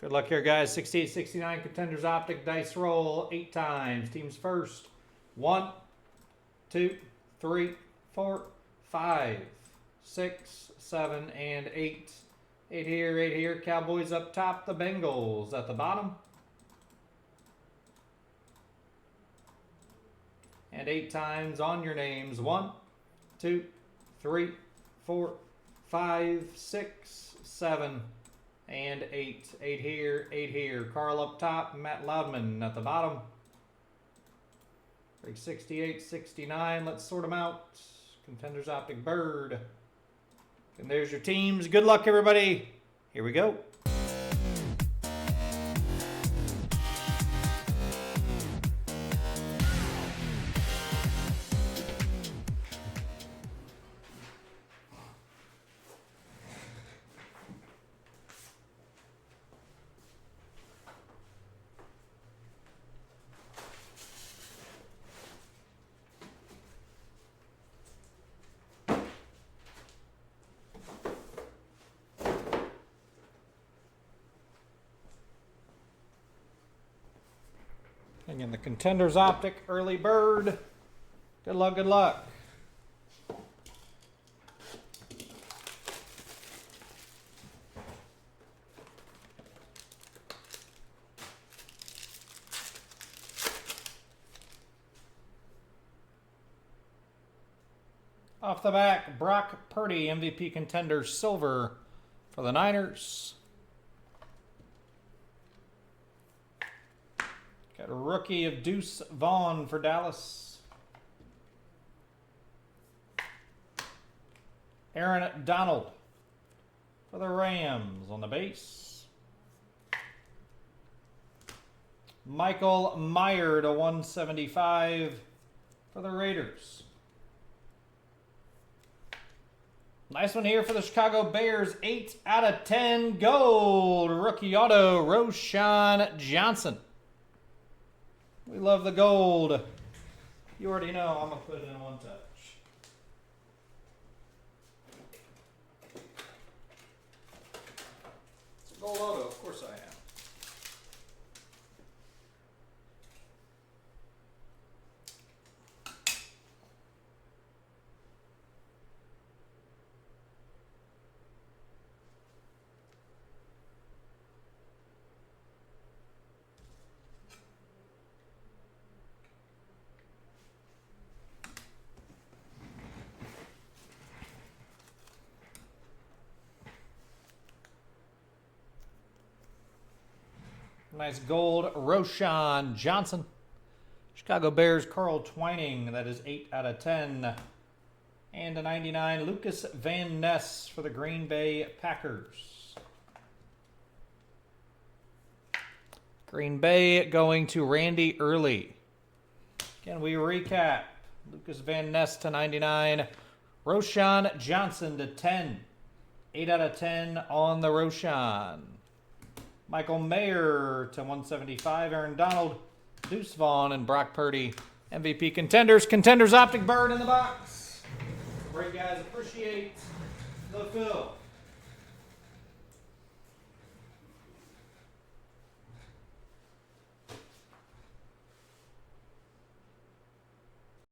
Good luck here, guys. 68, 69 Contenders Optic dice roll 8 times. Teams first. 1, 2, 3, 4, 5, 6, 7, and 8. 8 here, 8 here. Cowboys up top. The Bengals at the bottom. And 8 times on your names. 1, 2, 3, 4, 5, 6, 7, and 8. 8 here, 8 here. Carl up top, Matt Loudman at the bottom. Break 68, 69. Let's sort them out. Contenders Optic Bird. And there's your teams. Good luck, everybody. Here we go. Again, the Contenders Optic Early Bird. Good luck, good luck. Off the back, Brock Purdy, MVP Contender Silver for the Niners. Got a rookie of Deuce Vaughn for Dallas. Aaron Donald for the Rams on the base. Michael Meyer to 175 for the Raiders. Nice one here for the Chicago Bears. 8 out of 10 gold. Rookie auto, Roshan Johnson. We love the gold. You already know I'm going to put it in one touch. It's a gold auto, of course I am. Nice gold, Roshan Johnson. Chicago Bears, Carl Twining. That is 8 out of 10. And a 99, Lucas Van Ness for the Green Bay Packers. Green Bay going to Randy Early. Again, we recap. Lucas Van Ness to 99. Roshan Johnson to 10. 8 out of 10 on the Roshan. Michael Mayer to 175. Aaron Donald, Deuce Vaughn, and Brock Purdy. MVP Contenders. Contenders Optic Bird in the box. Great, guys. Appreciate the fill.